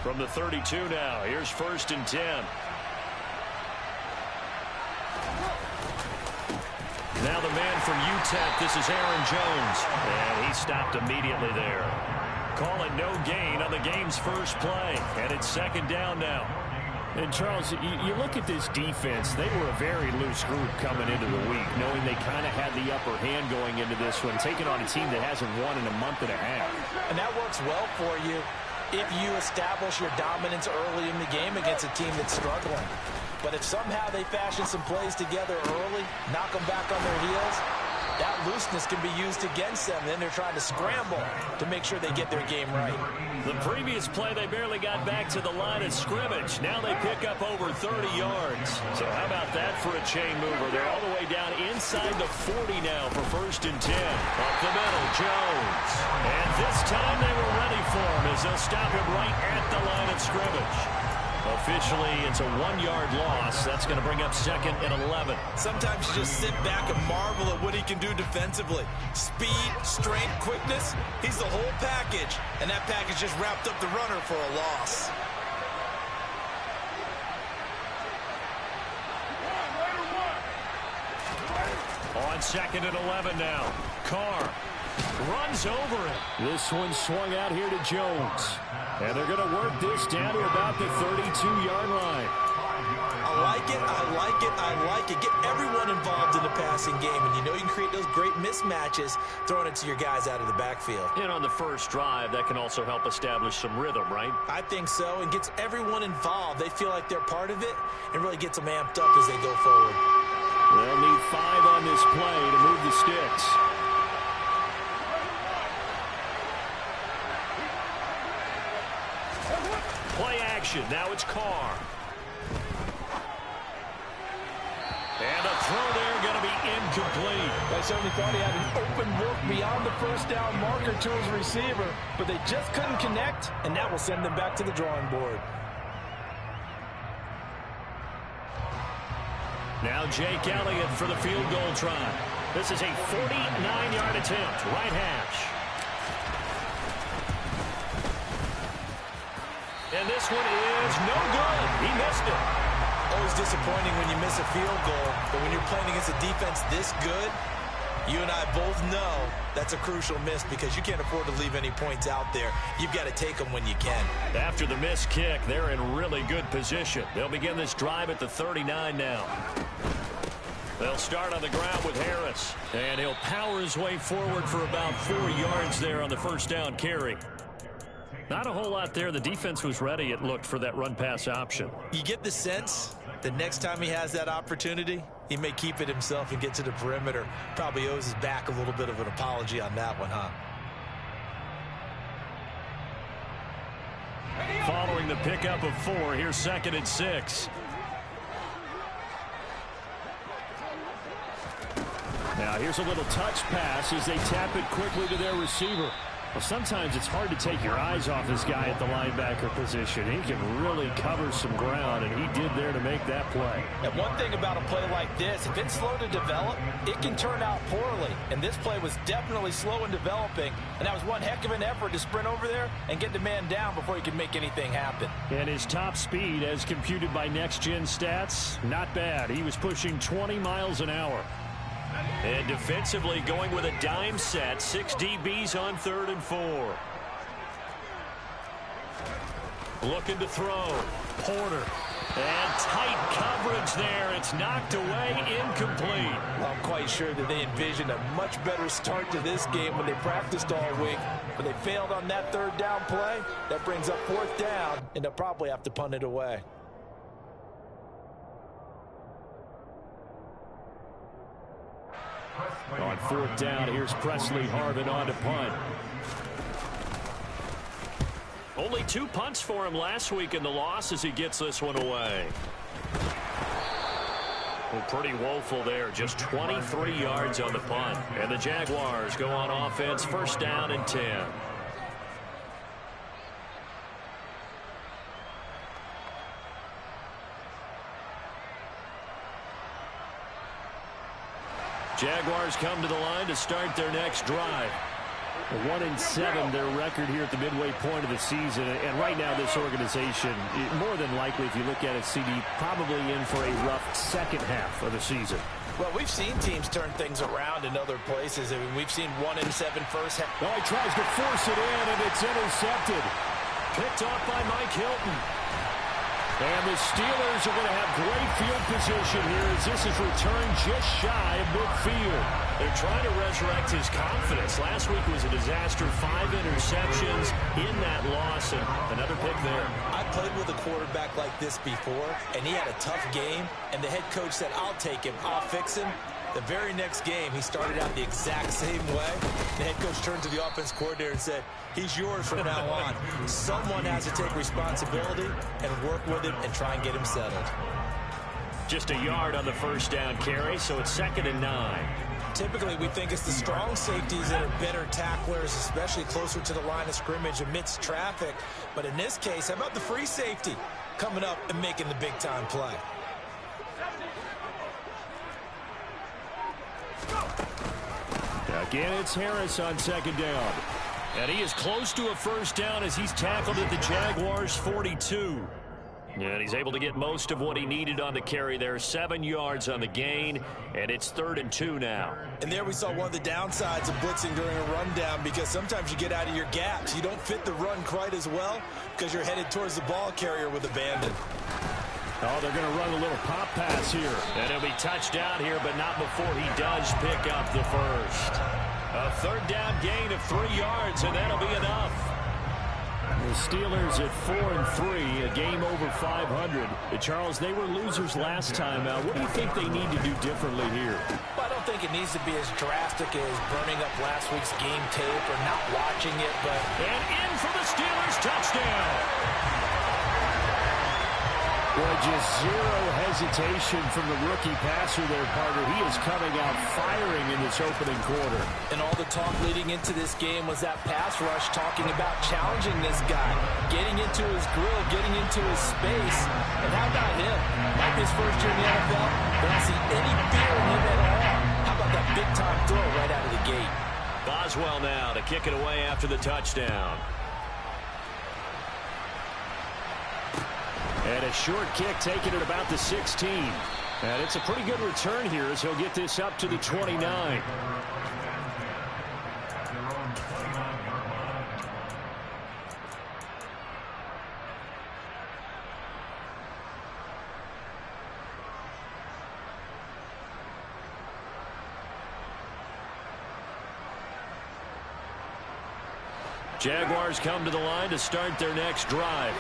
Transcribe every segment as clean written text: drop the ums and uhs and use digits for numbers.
From the 32 now, here's 1st and 10. Now the man from UTEP, this is Aaron Jones. And he stopped immediately there. Call it no gain on the game's first play. And it's 2nd down now. And, Charles, you look at this defense. They were a very loose group coming into the week, knowing they kind of had the upper hand going into this one, taking on a team that hasn't won in a month and a half. And that works well for you if you establish your dominance early in the game against a team that's struggling. But if somehow they fashion some plays together early, knock them back on their heels, that looseness can be used against them. Then they're trying to scramble to make sure they get their game right. The previous play, they barely got back to the line of scrimmage. Now they pick up over 30 yards. So how about that for a chain mover? They're all the way down inside the 40 now for 1st and 10. Up the middle, Jones. And this time they were ready for him as they'll stop him right at the line of scrimmage. Officially, it's a 1-yard loss. That's going to bring up 2nd and 11. Sometimes you just sit back and marvel at what he can do defensively. Speed, strength, quickness. He's the whole package. And that package just wrapped up the runner for a loss. On 2nd and 11 now. Carr runs over it. This one swung out here to Jones. And they're going to work this down to about the 32-yard line. I like it, I like it, I like it. Get everyone involved in the passing game. And you know you can create those great mismatches throwing it to your guys out of the backfield. And on the first drive, that can also help establish some rhythm, right? I think so, and gets everyone involved. They feel like they're part of it and really gets them amped up as they go forward. They'll need 5 on this play to move the sticks. Play action. Now it's Carr. And a throw there going to be incomplete. I certainly thought he had an open look beyond the first down marker to his receiver, but they just couldn't connect, and that will send them back to the drawing board. Now Jake Elliott for the field goal try. This is a 49-yard attempt, right hash. And this one is no good. He missed it. Always disappointing when you miss a field goal, but when you're playing against a defense this good, you and I both know that's a crucial miss because you can't afford to leave any points out there. You've got to take them when you can. After the missed kick, they're in really good position. They'll begin this drive at the 39 now. They'll start on the ground with Harris, and he'll power his way forward for about 4 yards there on the first down carry. Not a whole lot there. The defense was ready, it looked, for that run-pass option. You get the sense that next time he has that opportunity, he may keep it himself and get to the perimeter. Probably owes his back a little bit of an apology on that one, huh? Following the pickup of 4, here's 2nd and 6. Now here's a little touch pass as they tap it quickly to their receiver. Well, sometimes it's hard to take your eyes off this guy at the linebacker position. He can really cover some ground, and he did there to make that play. And one thing about a play like this, if it's slow to develop, it can turn out poorly. And this play was definitely slow in developing, and that was one heck of an effort to sprint over there and get the man down before he could make anything happen. And his top speed, as computed by Next Gen Stats, not bad. He was pushing 20 miles an hour. And defensively going with a dime set. 6 DBs on 3rd and 4. Looking to throw. Porter. And tight coverage there. It's knocked away, incomplete. I'm quite sure that they envisioned a much better start to this game when they practiced all week. But they failed on that 3rd down play. That brings up 4th down, and they'll probably have to punt it away. On 4th down, here's Presley Harvin on to punt. Only 2 punts for him last week in the loss as he gets this one away. Well, pretty woeful there. Just 23 yards on the punt. And the Jaguars go on offense, 1st down and 10. Jaguars come to the line to start their next drive. 1-7 their record here at the midway point of the season. And right now this organization, more than likely, if you look at it, CD, probably in for a rough second half of the season. Well, we've seen teams turn things around in other places. I mean, we've seen 1-7 first half. Oh, he tries to force it in, and it's intercepted. Picked off by Mike Hilton. And the Steelers are going to have great field position here as this is returned just shy of midfield. They're trying to resurrect his confidence. Last week was a disaster. 5 interceptions in that loss, and another pick there. I played with a quarterback like this before, and he had a tough game, and the head coach said, I'll take him, I'll fix him. The very next game, he started out the exact same way. The head coach turned to the offense coordinator and said, he's yours from now on. Someone has to take responsibility and work with him and try and get him settled. Just a yard on the first down carry, so it's 2nd and 9. Typically, we think it's the strong safeties that are better tacklers, especially closer to the line of scrimmage amidst traffic. But in this case, how about the free safety coming up and making the big-time play? Again, it's Harris on 2nd down. And he is close to a first down as he's tackled at the Jaguars' 42. And he's able to get most of what he needed on the carry there. 7 yards on the gain, and it's 3rd and 2 now. And there we saw one of the downsides of blitzing during a rundown, because sometimes you get out of your gaps. You don't fit the run quite as well because you're headed towards the ball carrier with abandon. Oh, they're going to run a little pop pass here. And he'll be touched down here, but not before he does pick up the first. A 3rd down gain of 3 yards, and that'll be enough. The Steelers at 4-3, a game over 500. Charles, they were losers last time out. What do you think they need to do differently here? Well, I don't think it needs to be as drastic as burning up last week's game tape or not watching it, but... And in for the Steelers, touchdown! Boy, just zero hesitation from the rookie passer there, partner. He is coming out firing in this opening quarter. And all the talk leading into this game was that pass rush, talking about challenging this guy, getting into his grill, getting into his space. And how about him? Like his first year in the NFL, they don't see any fear in him at all. How about that big-time throw right out of the gate? Boswell now to kick it away after the touchdown. And a short kick taken at about the 16. And it's a pretty good return here as he'll get this up to the 29. Jaguars come to the line to start their next drive.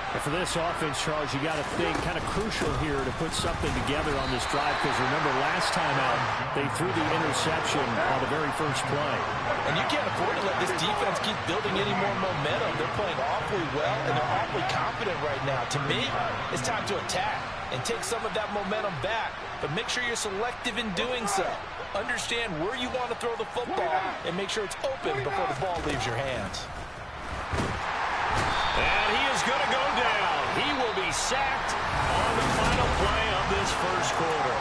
And for this offense, Charles, you got to think kind of crucial here to put something together on this drive, because remember last time out they threw the interception on the very first play. And you can't afford to let this defense keep building any more momentum. They're playing awfully well, and they're awfully confident right now. To me, it's time to attack and take some of that momentum back, but make sure you're selective in doing so. Understand where you want to throw the football and make sure it's open before the ball leaves your hands. And he is going to go down. He will be sacked on the final play of this first quarter.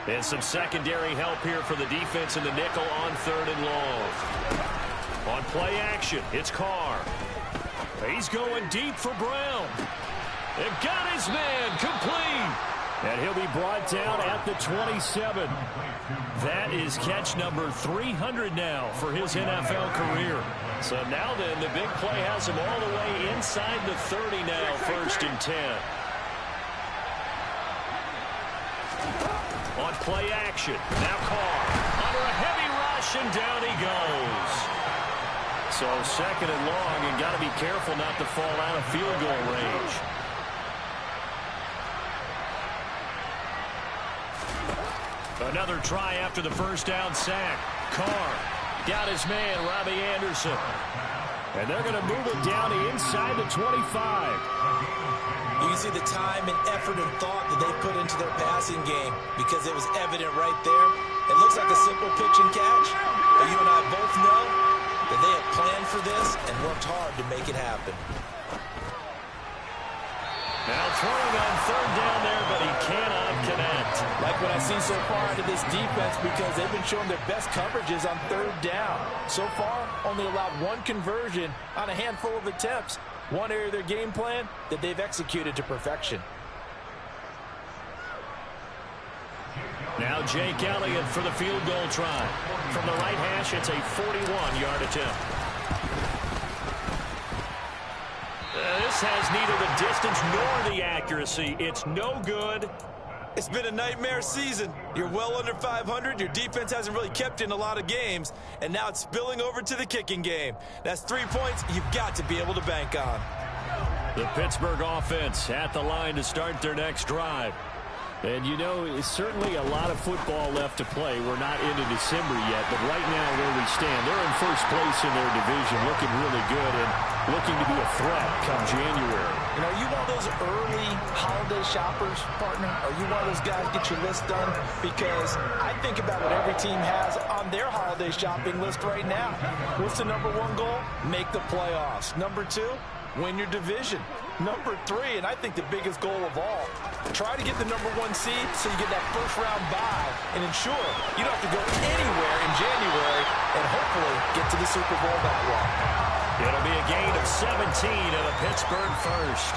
And some secondary help here for the defense in the nickel on 3rd and long. On play action, it's Carr. He's going deep for Brown. They've got his man complete. And he'll be brought down at the 27. That is catch number 300 now for his NFL career. So now then, the big play has him all the way inside the 30 now, 1st and 10. On play action, now Carr under a heavy rush, and down he goes. So 2nd and long, and got to be careful not to fall out of field goal range. Another try after the first down sack. Carr got his man, Robbie Anderson. And they're going to move it down to inside the 25. You can see the time and effort and thought that they put into their passing game, because it was evident right there. It looks like a simple pitch and catch, but you and I both know that they have planned for this and worked hard to make it happen. Now throwing on third down there, but he cannot connect. Like what I've seen so far out of this defense, because they've been showing their best coverages on third down. So far, only allowed one conversion on a handful of attempts. One area of their game plan that they've executed to perfection. Now Jake Elliott for the field goal try. From the right hash, it's a 41-yard attempt. This has neither the distance nor the accuracy. It's no good. It's been a nightmare season. You're well under 500. Your defense hasn't really kept in a lot of games. And now it's spilling over to the kicking game. That's 3 points you've got to be able to bank on. The Pittsburgh offense at the line to start their next drive. And, you know, it's certainly a lot of football left to play. We're not into December yet, but right now where we stand, they're in first place in their division, looking really good and looking to be a threat come January. You know, are you one of those early holiday shoppers, partner? Are you one of those guys get your list done? Because I think about what every team has on their holiday shopping list right now. What's the number one goal? Make the playoffs. Number two, win your division. Number three, and I think the biggest goal of all, try to get the number one seed so you get that first round bye and ensure you don't have to go anywhere in January and hopefully get to the Super Bowl that way. It'll be a gain of 17 and a Pittsburgh first.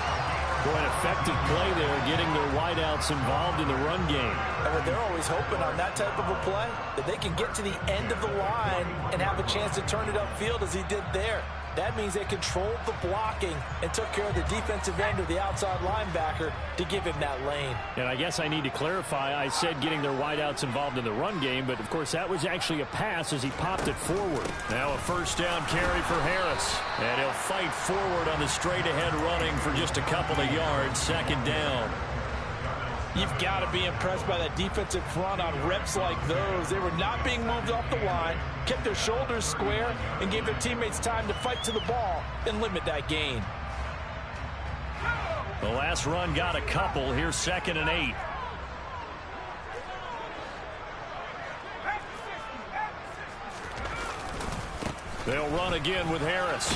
Boy, an effective play there, getting their wideouts involved in the run game. And what they're always hoping on that type of a play, that they can get to the end of the line and have a chance to turn it upfield as he did there. That means they controlled the blocking and took care of the defensive end or the outside linebacker to give him that lane. And I guess I need to clarify, I said getting their wideouts involved in the run game, but of course that was actually a pass as he popped it forward. Now a first down carry for Harris. And he'll fight forward on the straight-ahead running for just a couple of yards, second down. You've got to be impressed by that defensive front on reps like those. They were not being moved off the line, kept their shoulders square, and gave their teammates time to fight to the ball and limit that gain. The last run got a couple. Here's 2nd and 8. They'll run again with Harris.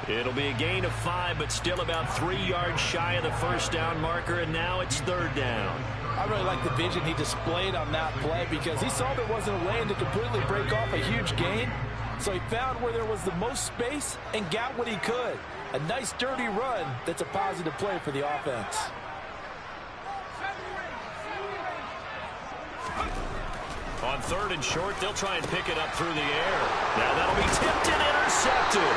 It'll be a gain of 5, but still about 3 yards shy of the first down marker, and now it's third down. I really like the vision he displayed on that play because he saw there wasn't a lane to completely break off a huge gain. So he found where there was the most space and got what he could. A nice, dirty run that's a positive play for the offense. On 3rd and short, they'll try and pick it up through the air. Now that'll be tipped and intercepted.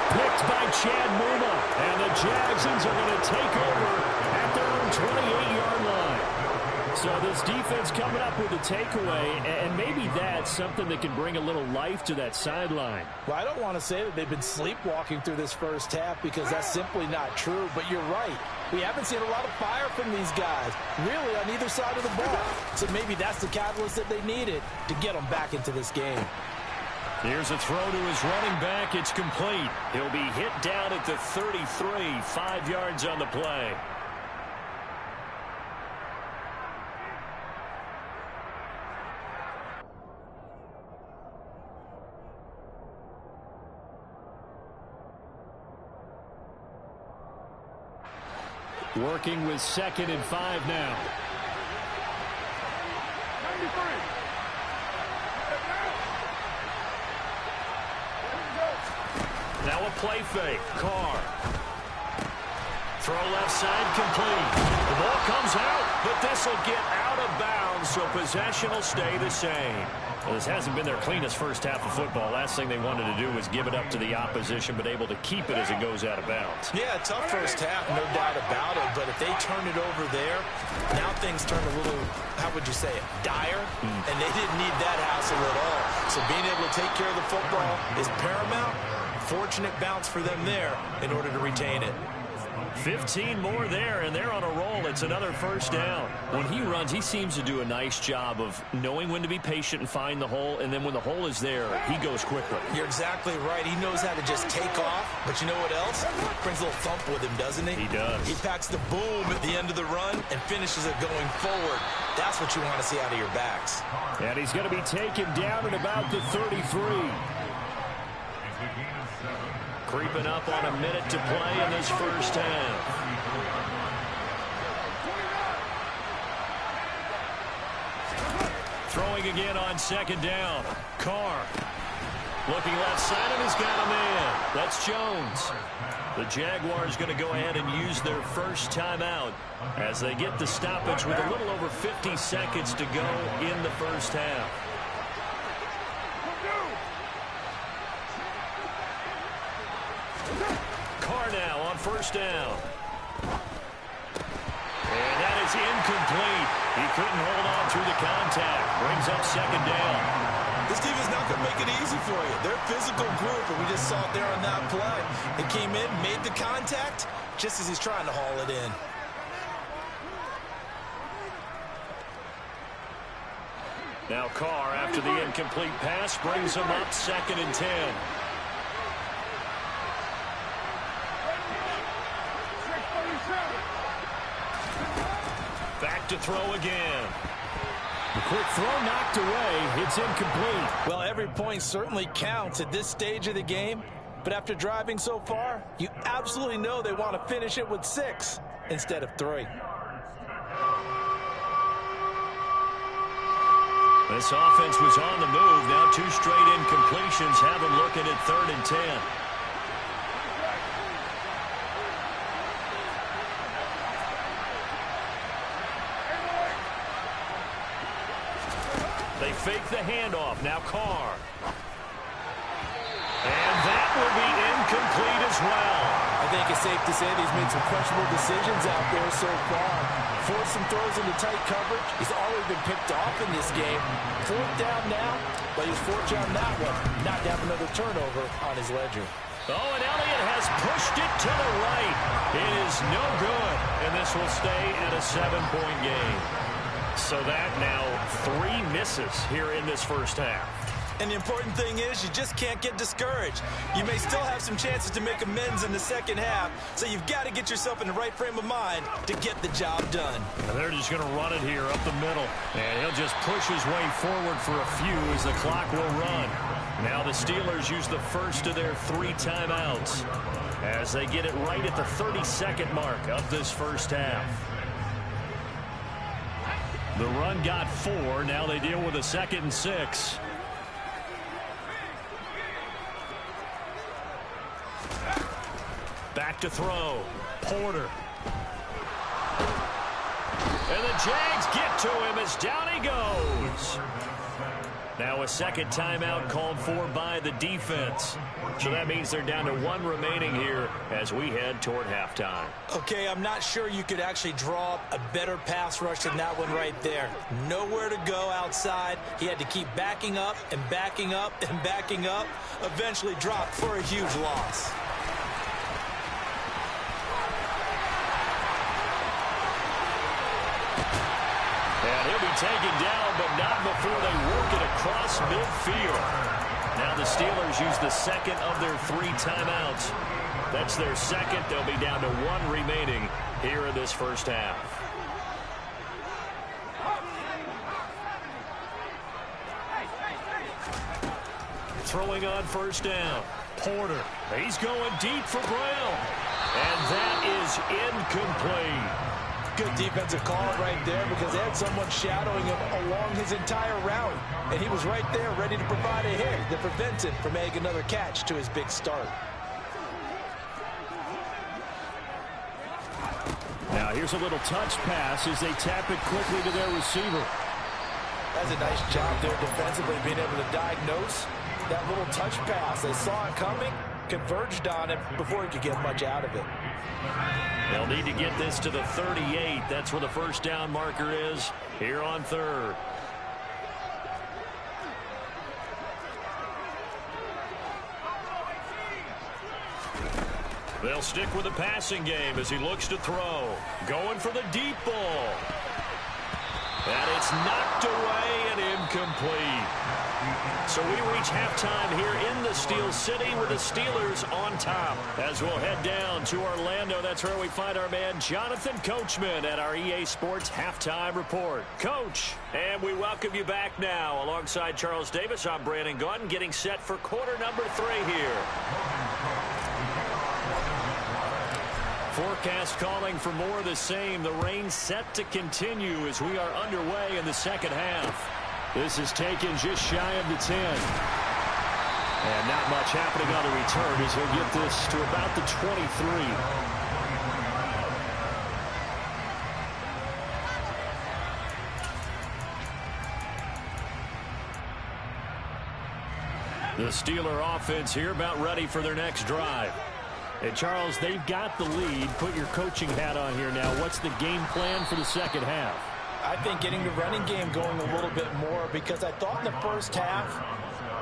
Picked by Chad Muma, and the Jacksons are going to take over at their own 28-yard line. So this defense coming up with a takeaway, and maybe that's something that can bring a little life to that sideline. Well, I don't want to say that they've been sleepwalking through this first half because that's simply not true, but you're right. We haven't seen a lot of fire from these guys, really on either side of the ball. So maybe that's the catalyst that they needed to get them back into this game. Here's a throw to his running back. It's complete. He'll be hit down at the 33, 5 yards on the play. Working with 2nd and 5 now. 93. Now a play fake. Carr. Throw left side complete. The ball comes out, but this will get out of bounds, so possession will stay the same. Well, this hasn't been their cleanest first half of football. Last thing they wanted to do was give it up to the opposition, but able to keep it as it goes out of bounds. Yeah, tough first half, no doubt about it. But if they turn it over there, now things turn a little, how would you say it, dire? And they didn't need that hassle at all. So being able to take care of the football is paramount. Fortunate bounce for them there in order to retain it. 15 more there, and they're on a roll. It's another first down. When he runs, he seems to do a nice job of knowing when to be patient and find the hole, and then when the hole is there, he goes quickly. You're exactly right. He knows how to just take off, but you know what else? Brings a little thump with him, doesn't he? He does. He packs the boom at the end of the run and finishes it going forward. That's what you want to see out of your backs. And he's going to be taken down at about the 33. Creeping up on a minute to play in this first half. Throwing again on second down. Carr. Looking left side, and he's got a man. That's Jones. The Jaguars going to go ahead and use their first timeout as they get the stoppage with a little over 50 seconds to go in the first half. Carr now on first down. And that is incomplete. He couldn't hold on through the contact. Brings up second down. This team is not going to make it easy for you. They're a physical group, and we just saw it there on that play. They came in, made the contact, just as he's trying to haul it in. Now Carr, after the incomplete pass, brings him up 2nd and 10. Back to throw again. The quick throw knocked away. It's incomplete. Well, every point certainly counts at this stage of the game. But after driving so far, you absolutely know they want to finish it with 6 instead of 3. This offense was on the move. Now 2 straight incompletions have them looking at 3rd and 10. They fake the handoff. Now Carr. And that will be incomplete as well. I think it's safe to say that he's made some questionable decisions out there so far. Forced some throws into tight coverage. He's already been picked off in this game. 4th down now, but he's fortunate on that one not to have another turnover on his ledger. Oh, and Elliott has pushed it to the right. It is no good, and this will stay at a 7-point game. So that now 3 misses here in this first half. And the important thing is you just can't get discouraged. You may still have some chances to make amends in the second half, so you've got to get yourself in the right frame of mind to get the job done. And they're just going to run it here up the middle. And he'll just push his way forward for a few as the clock will run. Now the Steelers use the first of their 3 timeouts as they get it right at the 32nd mark of this first half. The run got 4. Now they deal with a 2nd and 6. Back to throw. Porter. And the Jags get to him as down he goes. Now a 2nd timeout called for by the defense. So that means they're down to 1 remaining here as we head toward halftime. Okay, I'm not sure you could actually draw up a better pass rush than that one right there. Nowhere to go outside. He had to keep backing up and backing up and backing up. Eventually dropped for a huge loss. And he'll be taken down, but not before they work it across midfield. Now the Steelers use the 2nd of their 3 timeouts. That's their 2nd. They'll be down to 1 remaining here in this first half. Throwing on first down. Porter. He's going deep for Brown. And that is incomplete. Good defensive call right there because they had someone shadowing him along his entire route. And he was right there ready to provide a hit that prevents him from making another catch to his big start. Now here's a little touch pass as they tap it quickly to their receiver. That's a nice job there defensively, being able to diagnose that little touch pass. They saw it coming, converged on it before he could get much out of it. They'll need to get this to the 38. That's where the first down marker is here on 3rd. They'll stick with the passing game as he looks to throw. Going for the deep ball. And it's knocked away and incomplete. So we reach halftime here in the Steel City with the Steelers on top. As we'll head down to Orlando, that's where we find our man Jonathan Coachman at our EA Sports Halftime Report. Coach, and we welcome you back now. Alongside Charles Davis, I'm Brandon Gaudin, getting set for quarter number 3 here. Forecast calling for more of the same. The rain set to continue as we are underway in the second half. This is taken just shy of the 10. And not much happening on the return as he'll get this to about the 23. The Steeler offense here about ready for their next drive. And Charles, they've got the lead. Put your coaching hat on here now. What's the game plan for the second half? I think getting the running game going a little bit more, because I thought in the first half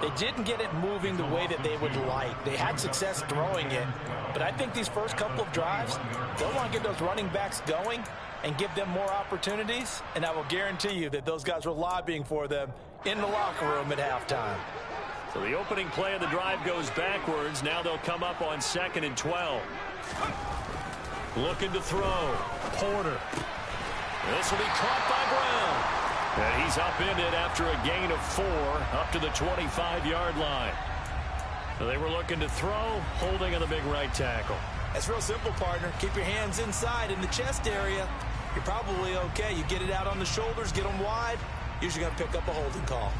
they didn't get it moving the way that they would like. They had success throwing it, but I think these first couple of drives, they'll want to get those running backs going and give them more opportunities, and I will guarantee you that those guys were lobbying for them in the locker room at halftime. So the opening play of the drive goes backwards. Now they'll come up on 2nd and 12. Looking to throw. Porter. This will be caught by Brown. And he's upended after a gain of 4 up to the 25-yard line. So they were looking to throw, holding on the big right tackle. That's real simple, partner. Keep your hands inside in the chest area. You're probably okay. You get it out on the shoulders, get them wide. Usually going to pick up a holding call.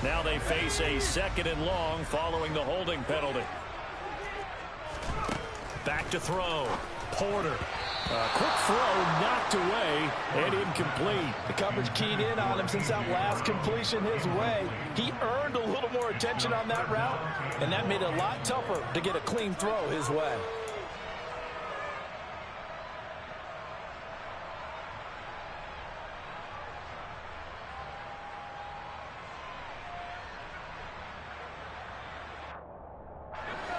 Now they face a 2nd and long following the holding penalty. Back to throw. Porter. Quick throw knocked away and incomplete. The coverage keyed in on him since that last completion his way. He earned a little more attention on that route, and that made it a lot tougher to get a clean throw his way.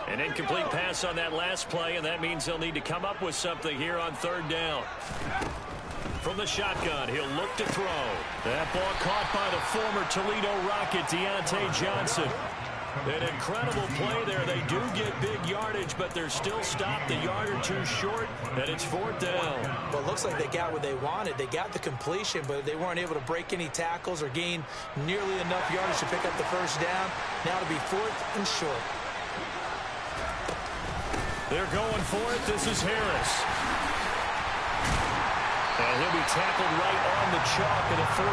An incomplete pass on that last play, and that means they'll need to come up with something here on 3rd down. From the shotgun, he'll look to throw. That ball caught by the former Toledo Rocket, Deontay Johnson. An incredible play there. They do get big yardage, but they're still stopped a yard or 2 short, and it's 4th down. Well, it looks like they got what they wanted. They got the completion, but they weren't able to break any tackles or gain nearly enough yardage to pick up the 1st down. Now to be 4th and short. They're going for it. This is Harris. And he'll be tackled right on the chalk at the 45.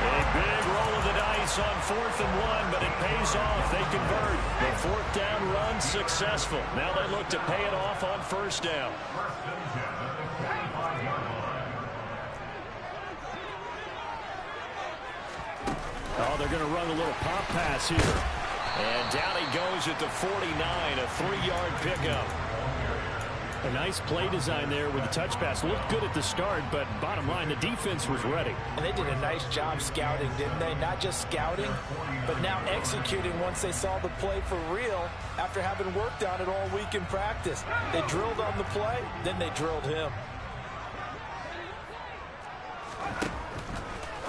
A big roll of the dice on 4th and 1, but it pays off. They convert. The 4th down run successful. Now they look to pay it off on 1st down. Oh, they're going to run a little pop pass here. And down he goes at the 49, a 3-yard pickup. A nice play design there with the touch pass. Looked good at the start, but bottom line, the defense was ready. And they did a nice job scouting, didn't they? Not just scouting, but now executing once they saw the play for real after having worked on it all week in practice. They drilled on the play, then they drilled him.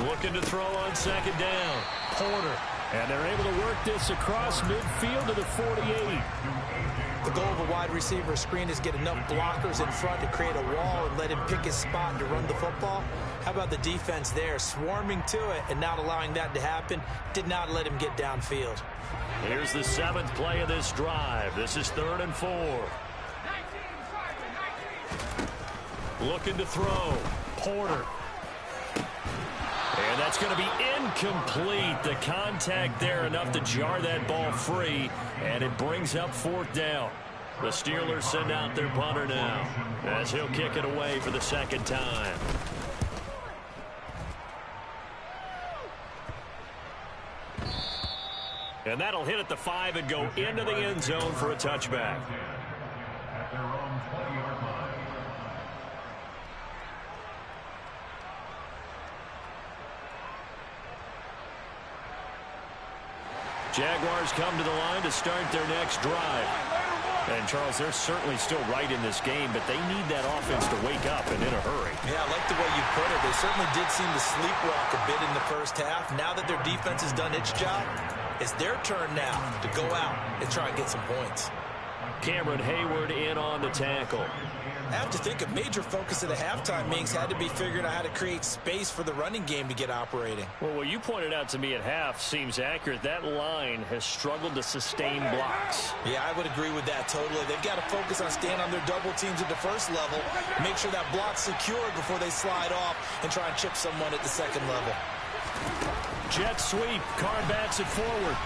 Looking to throw on 2nd down. Porter. And they're able to work this across midfield to the 48. The goal of a wide receiver screen is get enough blockers in front to create a wall and let him pick his spot to run the football. How about the defense there, swarming to it and not allowing that to happen? Did not let him get downfield. Here's the 7th play of this drive. This is 3rd and 4. Looking to throw. Porter. And that's going to be incomplete. The contact there enough to jar that ball free, and it brings up 4th down. The Steelers send out their punter now as he'll kick it away for the 2nd time. And that'll hit at the 5 and go into the end zone for a touchback. Jaguars come to the line to start their next drive. And, Charles, they're certainly still right in this game, but they need that offense to wake up and in a hurry. Yeah, I like the way you put it. They certainly did seem to sleepwalk a bit in the first half. Now that their defense has done its job, it's their turn now to go out and try and get some points. Cameron Hayward in on the tackle. I have to think a major focus of the halftime meetings had to be figuring out how to create space for the running game to get operating. Well, what you pointed out to me at half seems accurate. That line has struggled to sustain blocks. Yeah, I would agree with that totally. They've got to focus on staying on their double teams at the first level, make sure that block's secured before they slide off and try and chip someone at the second level. Jet sweep. Carr bats it forward.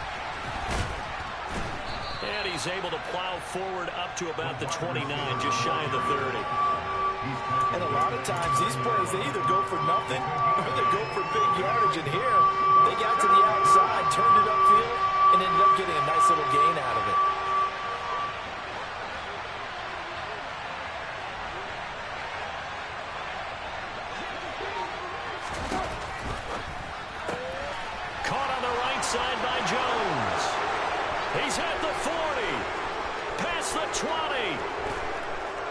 And he's able to plow forward up to about the 29, just shy of the 30. And a lot of times these plays, they either go for nothing or they go for big yardage. And here, they got to the outside, turned it upfield, and ended up getting a nice little gain out of it. Caught on the right side by Jones. He's at the 40, past the 20.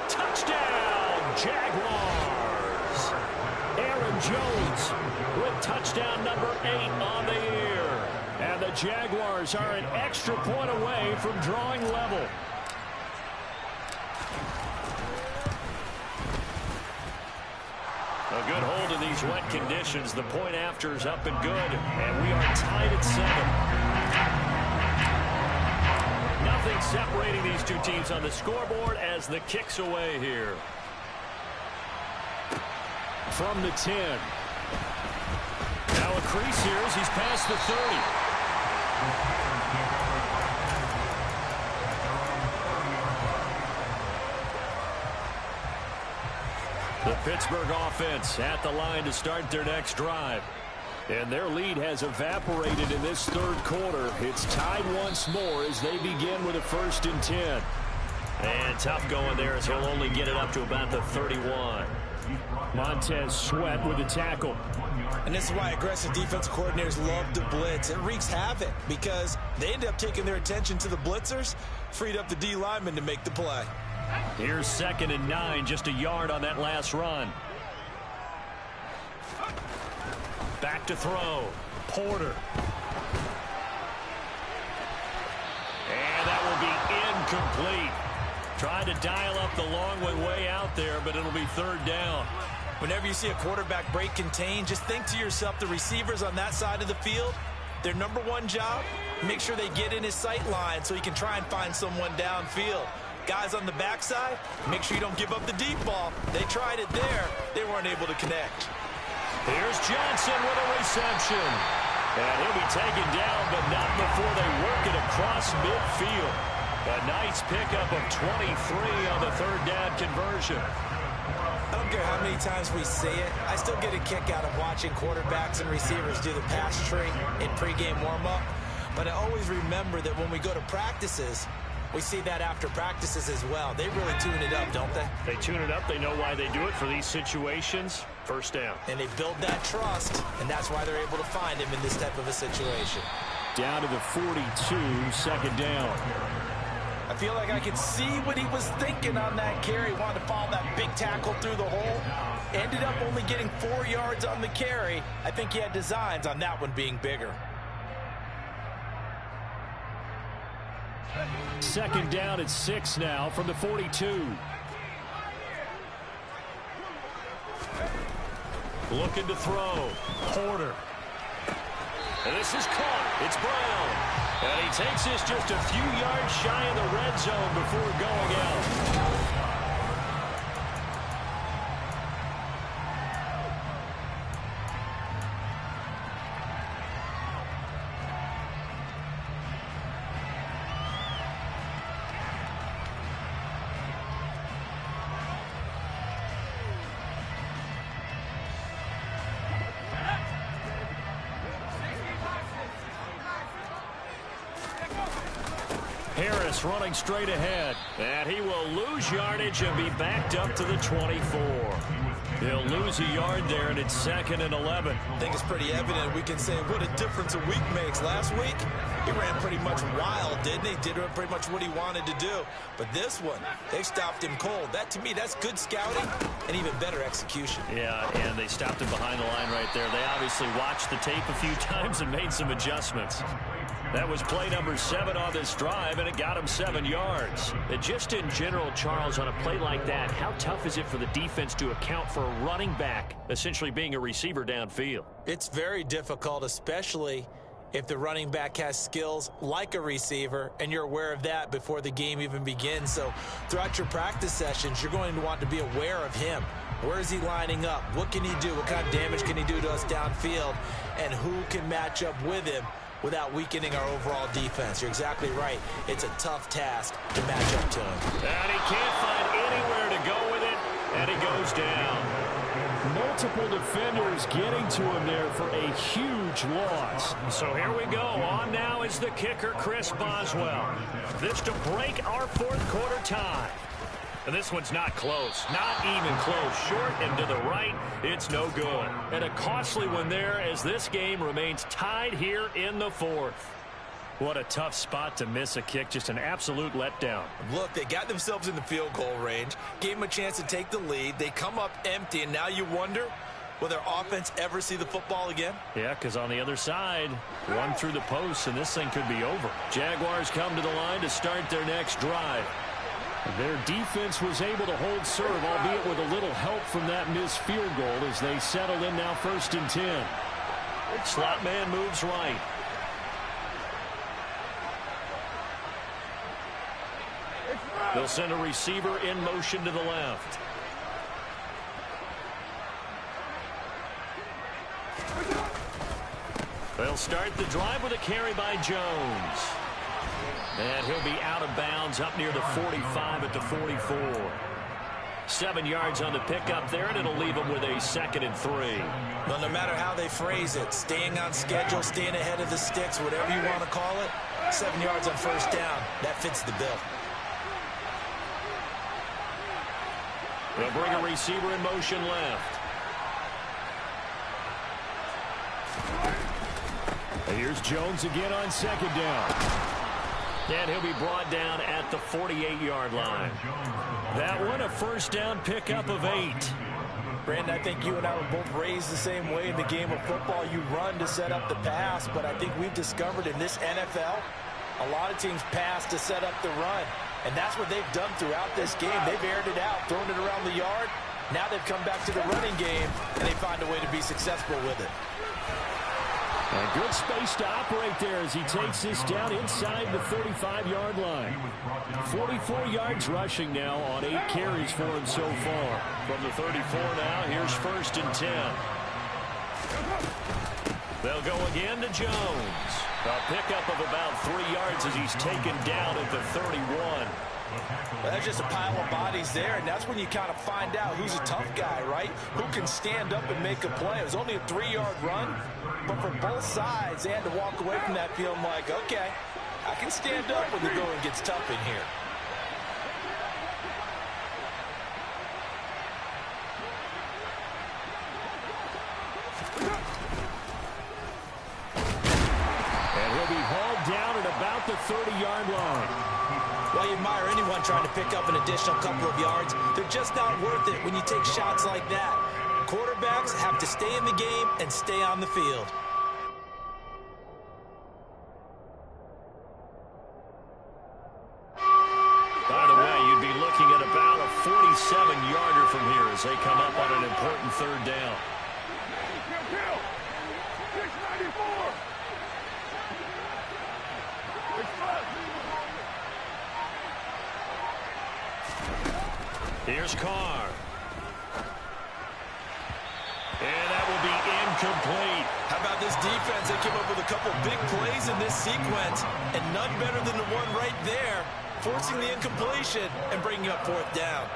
Touchdown, Jaguars. Aaron Jones with touchdown number 8 on the year. And the Jaguars are an extra point away from drawing level. A good hold in these wet conditions. The point after is up and good. And we are tied at 7. Nothing separating these two teams on the scoreboard as the kick's away here. From the 10. Now a crease here as he's past the 30. The Pittsburgh offense at the line to start their next drive. And their lead has evaporated in this third quarter. It's tied once more as they begin with a 1st and 10. And tough going there as he'll only get it up to about the 31. Montez Sweat with a tackle. And this is why aggressive defensive coordinators love to blitz. It wreaks havoc because they end up taking their attention to the blitzers, freed up the D lineman to make the play. Here's 2nd and 9, just a yard on that last run. Back to throw. Porter. And that will be incomplete. Tried to dial up the long way out there, but it'll be 3rd down. Whenever you see a quarterback break contain, just think to yourself, the receivers on that side of the field, their number one job, make sure they get in his sight line so he can try and find someone downfield. Guys on the backside, make sure you don't give up the deep ball. They tried it there. They weren't able to connect. Here's Johnson with a reception. And he'll be taken down, but not before they work it across midfield. A nice pickup of 23 on the 3rd down conversion. I don't care how many times we see it. I still get a kick out of watching quarterbacks and receivers do the pass tree in pregame warm-up. But I always remember that when we go to practices, we see that after practices as well. They really tune it up, don't they? They tune it up. They know why they do it for these situations. 1st down. And they build that trust, and that's why they're able to find him in this type of a situation. Down to the 42, 2nd down. I feel like I could see what he was thinking on that carry. Wanted to follow that big tackle through the hole. Ended up only getting 4 yards on the carry. I think he had designs on that one being bigger. 2nd down at 6 now from the 42. Looking to throw. Porter. And this is caught. It's Brown. And he takes this just a few yards shy of the red zone before going out. Harris running straight ahead. And he will lose yardage and be backed up to the 24. He'll lose a yard there, and it's 2nd and 11. I think it's pretty evident. We can say what a difference a week makes. Last week, he ran pretty much wild, didn't he? Did pretty much what he wanted to do. But this one, they stopped him cold. That, to me, that's good scouting and even better execution. Yeah, and they stopped him behind the line right there. They obviously watched the tape a few times and made some adjustments. That was play number 7 on this drive, and it got him 7 yards. And just in general, Charles, on a play like that, how tough is it for the defense to account for a running back essentially being a receiver downfield? It's very difficult, especially if the running back has skills like a receiver, and you're aware of that before the game even begins. So throughout your practice sessions, you're going to want to be aware of him. Where is he lining up? What can he do? What kind of damage can he do to us downfield? And who can match up with him without weakening our overall defense? You're exactly right. It's a tough task to match up to him. And he can't find anywhere to go with it, and he goes down. Multiple defenders getting to him there for a huge loss. So here we go. On now is the kicker, Chris Boswell. This to break our 4th quarter tie. And this one's not close. Not even close. Short and to the right. It's no good. And a costly one there as this game remains tied here in the 4th. What a tough spot to miss a kick. Just an absolute letdown. Look, they got themselves in the field goal range, gave them a chance to take the lead. They come up empty, and now you wonder, will their offense ever see the football again? Yeah, because on the other side, one through the post, and this thing could be over. Jaguars come to the line to start their next drive. Their defense was able to hold serve, albeit with a little help from that missed field goal as they settle in now 1st and 10. Slot man moves right. They'll send a receiver in motion to the left. They'll start the drive with a carry by Jones. And he'll be out of bounds up near the 45 at the 44. 7 yards on the pickup there, and it'll leave him with a 2nd and 3. Well, no matter how they phrase it, staying on schedule, staying ahead of the sticks, whatever you want to call it, 7 yards on 1st down, that fits the bill. They'll bring a receiver in motion left. And here's Jones again on 2nd down. And he'll be brought down at the 48-yard line. That one, a 1st down pickup of 8. Brandon, I think you and I were both raised the same way in the game of football. You run to set up the pass, but I think we've discovered in this NFL, a lot of teams pass to set up the run. And that's what they've done throughout this game. They've aired it out, thrown it around the yard. Now they've come back to the running game, and they find a way to be successful with it. A good space to operate there as he takes this down inside the 35-yard line. 44 yards rushing now on 8 carries for him so far. From the 34 now, here's 1st and 10. They'll go again to Jones. A pickup of about 3 yards as he's taken down at the 31. Well, that's just a pile of bodies there, and that's when you kind of find out who's a tough guy, right? Who can stand up and make a play. It was only a 3-yard run, but for both sides, they had to walk away from that feeling like, okay, I can stand up when the going gets tough in here. And he'll be hauled down at about the 30-yard line. Well, you admire anyone trying to pick up an additional couple of yards. They're just not worth it when you take shots like that. Quarterbacks have to stay in the game and stay on the field. By the way, you'd be looking at about a 47-yarder from here as they come up on an important 3rd down. Here's Carr. And that will be incomplete. How about this defense? They came up with a couple big plays in this sequence, and none better than the one right there, forcing the incompletion and bringing up 4th down.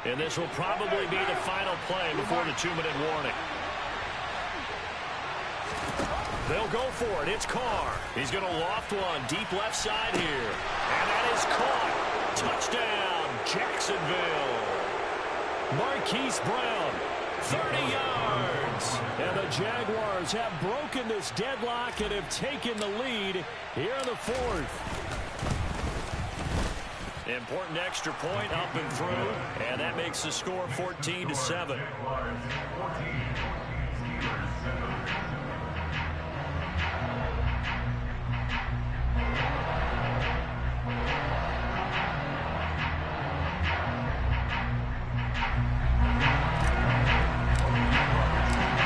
And this will probably be the final play before the 2-minute warning. They'll go for it. It's Carr. He's going to loft one deep left side here. And that is caught. Touchdown, Jacksonville. Marquise Brown, 30 yards. And the Jaguars have broken this deadlock and have taken the lead here in the fourth. Important extra point up and through, and that makes the score 14-7.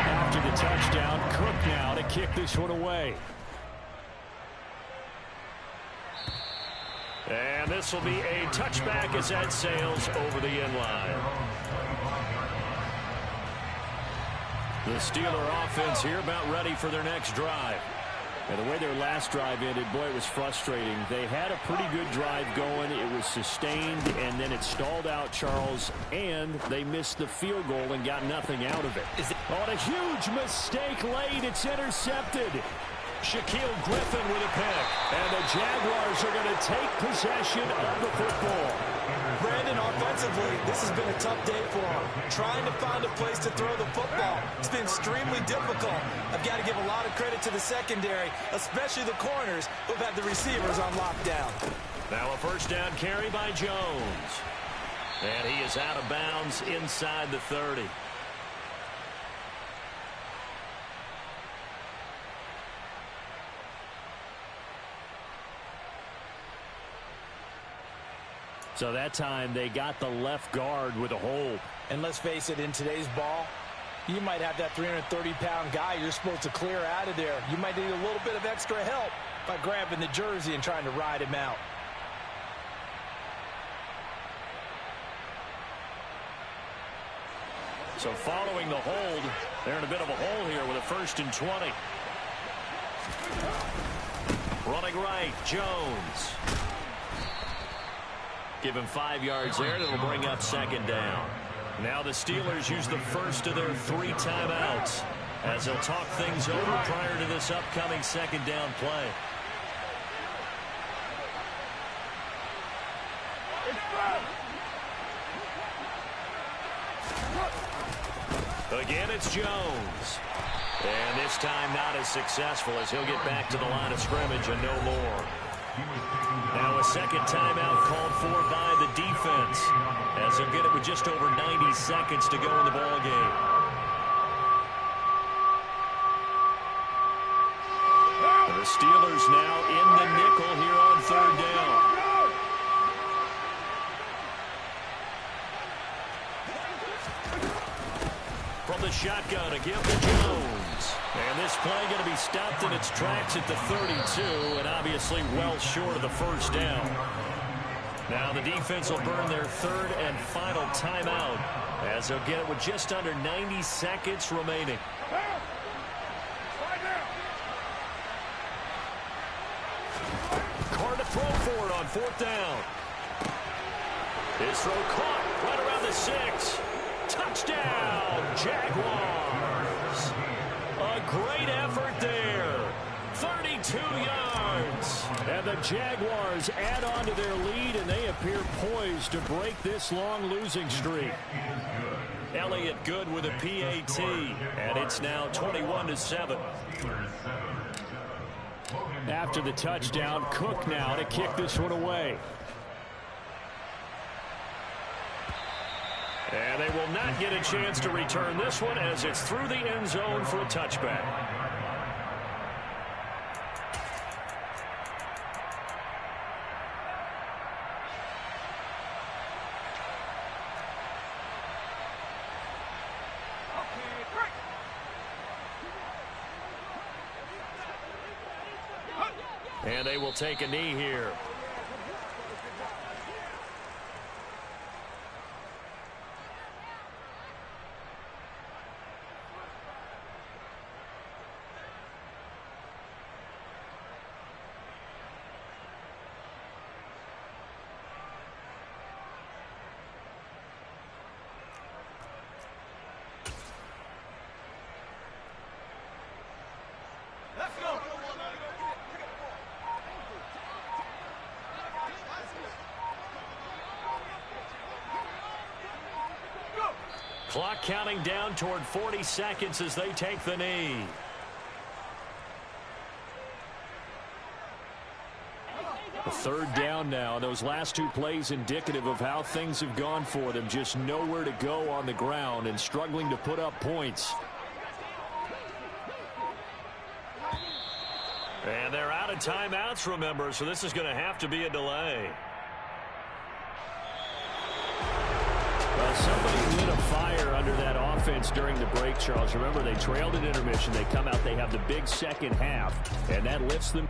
After the touchdown, Cook now to kick this one away. And this will be a touchback as that sails over the end line. The Steeler offense here about ready for their next drive. And the way their last drive ended, boy, it was frustrating. They had a pretty good drive going. It was sustained, and then it stalled out, Charles, and they missed the field goal and got nothing out of it. On a huge mistake late, it's intercepted. Shaquille Griffin with a pick. And the Jaguars are going to take possession of the football. Brandon, offensively, this has been a tough day for him. Trying to find a place to throw the football. It's been extremely difficult. I've got to give a lot of credit to the secondary, especially the corners who've had the receivers on lockdown. Now a first down carry by Jones. And he is out of bounds inside the 30. So that time they got the left guard with a hold. And let's face it, in today's ball, you might have that 330-pound guy you're supposed to clear out of there. You might need a little bit of extra help by grabbing the jersey and trying to ride him out. So following the hold, they're in a bit of a hole here with a 1st and 20. Running right, Jones. Give him 5 yards there. That'll bring up second down. Now the Steelers use the first of their 3 timeouts as they'll talk things over prior to this upcoming second down play. Again, it's Jones. And this time not as successful as he'll get back to the line of scrimmage and no more. Now a second timeout called for by the defense as they'll get it with just over 90 seconds to go in the ball game. The Steelers now in the nickel here on 3rd down. From the shotgun, a give to Jones. And this play going to be stopped in its tracks at the 32, and obviously well short of the first down. Now the defense will burn their 3rd and final timeout as they'll get it with just under 90 seconds remaining. Carr to throw for it on 4th down. His throw caught right around the 6. Touchdown, Jaguars. A great effort there. 32 yards. And the Jaguars add on to their lead, and they appear poised to break this long losing streak. Elliott Good with a PAT, and it's now 21-7. After the touchdown, Cook now to kick this one away. And they will not get a chance to return this one as it's through the end zone for a touchback. And they will take a knee here. Clock counting down toward 40 seconds as they take the knee. A third down now. Those last two plays indicative of how things have gone for them. Just nowhere to go on the ground and struggling to put up points. And they're out of timeouts, remember, so this is going to have to be a delay. Well, somebody lit a fire under that offense during the break, Charles. Remember, they trailed at intermission. They come out, they have the big second half, and that lifts them.